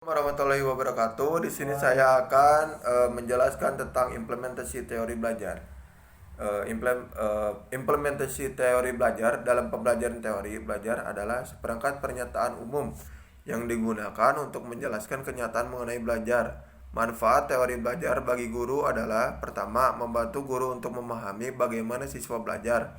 Warahmatullahi wabarakatuh. Di sini saya akan menjelaskan tentang implementasi teori belajar. Implementasi teori belajar dalam pembelajaran teori belajar adalah seperangkat pernyataan umum yang digunakan untuk menjelaskan kenyataan mengenai belajar. Manfaat teori belajar bagi guru adalah: pertama, membantu guru untuk memahami bagaimana siswa belajar.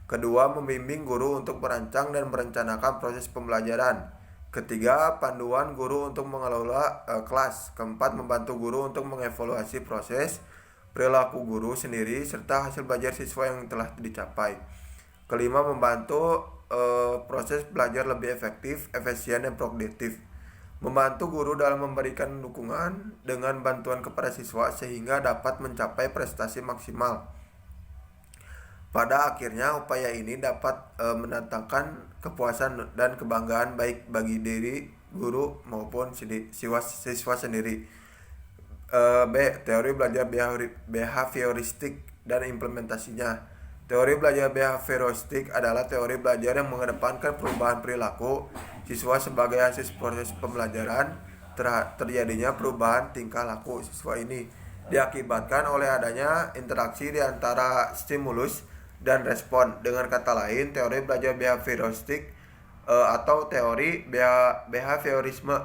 Kedua, membimbing guru untuk merancang dan merencanakan proses pembelajaran. Ketiga, panduan guru untuk mengelola kelas. Keempat, membantu guru untuk mengevaluasi proses perilaku guru sendiri serta hasil belajar siswa yang telah dicapai. Kelima, membantu proses belajar lebih efektif, efisien, dan produktif. Membantu guru dalam memberikan dukungan dengan bantuan kepada siswa sehingga dapat mencapai prestasi maksimal. Pada akhirnya, upaya ini dapat mendatangkan kepuasan dan kebanggaan baik bagi diri guru maupun siswa sendiri. B. Teori belajar behavioristik dan implementasinya. Teori belajar behavioristik adalah teori belajar yang mengedepankan perubahan perilaku siswa sebagai hasil proses pembelajaran. Terjadinya perubahan tingkah laku siswa ini diakibatkan oleh adanya interaksi di antara stimulus dan respon. Dengan kata lain, teori belajar behavioristik atau teori behaviorisme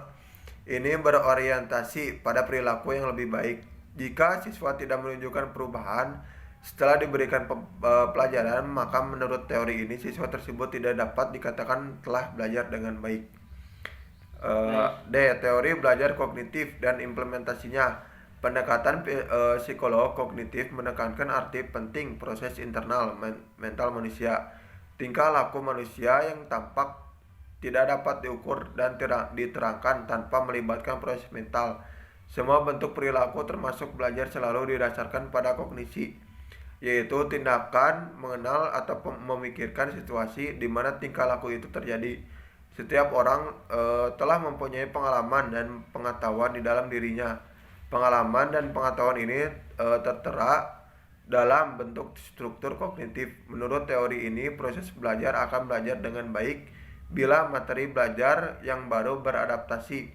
ini berorientasi pada perilaku yang lebih baik. Jika siswa tidak menunjukkan perubahan setelah diberikan pelajaran, maka menurut teori ini siswa tersebut tidak dapat dikatakan telah belajar dengan baik. D. Teori belajar kognitif dan implementasinya. Pendekatan psikolog kognitif menekankan arti penting proses internal mental manusia. Tingkah laku manusia yang tampak tidak dapat diukur dan diterangkan tanpa melibatkan proses mental. Semua bentuk perilaku termasuk belajar selalu didasarkan pada kognisi, yaitu tindakan mengenal atau memikirkan situasi di mana tingkah laku itu terjadi. Setiap orang telah mempunyai pengalaman dan pengetahuan di dalam dirinya. Pengalaman dan pengetahuan ini tertera dalam bentuk struktur kognitif. Menurut teori ini, proses belajar akan belajar dengan baik bila materi belajar yang baru beradaptasi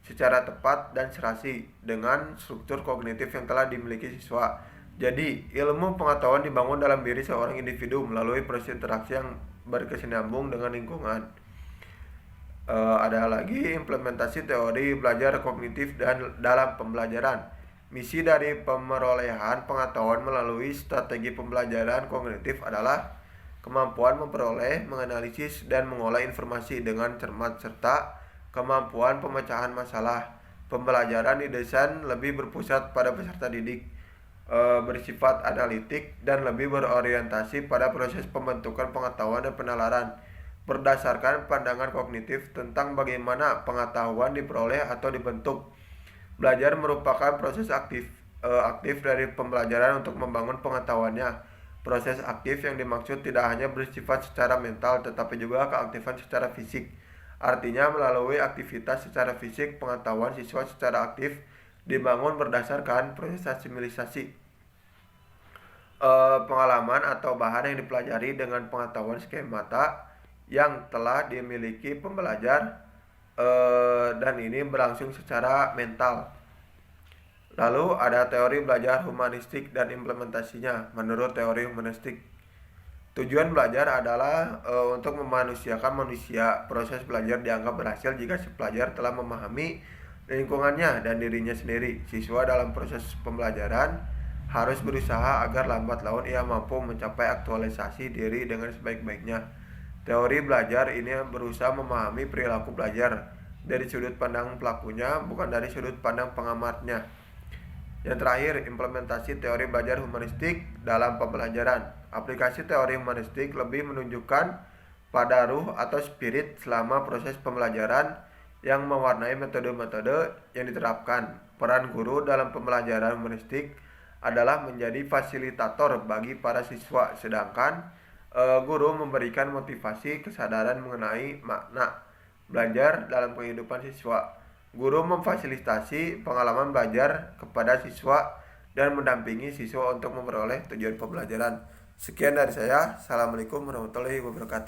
secara tepat dan serasi dengan struktur kognitif yang telah dimiliki siswa. Jadi, ilmu pengetahuan dibangun dalam diri seorang individu melalui proses interaksi yang berkesinambung dengan lingkungan. Ada lagi implementasi teori belajar kognitif dan dalam pembelajaran. Misi dari pemerolehan pengetahuan melalui strategi pembelajaran kognitif adalah kemampuan memperoleh, menganalisis, dan mengolah informasi dengan cermat serta kemampuan pemecahan masalah. Pembelajaran didesain lebih berpusat pada peserta didik, bersifat analitik, dan lebih berorientasi pada proses pembentukan pengetahuan dan penalaran berdasarkan pandangan kognitif tentang bagaimana pengetahuan diperoleh atau dibentuk. Belajar merupakan proses aktif dari pembelajaran untuk membangun pengetahuannya. Proses aktif yang dimaksud tidak hanya bersifat secara mental tetapi juga keaktifan secara fisik. Artinya melalui aktivitas secara fisik, pengetahuan siswa secara aktif dibangun berdasarkan proses asimilisasi pengalaman atau bahan yang dipelajari dengan pengetahuan skemata yang telah dimiliki pembelajar dan ini berlangsung secara mental. Lalu ada teori belajar humanistik dan implementasinya. Menurut teori humanistik, tujuan belajar adalah untuk memanusiakan manusia. Proses belajar dianggap berhasil jika si pelajar telah memahami lingkungannya dan dirinya sendiri. Siswa dalam proses pembelajaran harus berusaha agar lambat laun ia mampu mencapai aktualisasi diri dengan sebaik-baiknya. Teori belajar ini berusaha memahami perilaku belajar dari sudut pandang pelakunya, bukan dari sudut pandang pengamatnya. Yang terakhir, implementasi teori belajar humanistik dalam pembelajaran. Aplikasi teori humanistik lebih menunjukkan pada ruh atau spirit selama proses pembelajaran yang mewarnai metode-metode yang diterapkan. Peran guru dalam pembelajaran humanistik adalah menjadi fasilitator bagi para siswa, sedangkan guru memberikan motivasi kesadaran mengenai makna belajar dalam kehidupan siswa. Guru memfasilitasi pengalaman belajar kepada siswa dan mendampingi siswa untuk memperoleh tujuan pembelajaran. Sekian dari saya. Assalamualaikum warahmatullahi wabarakatuh.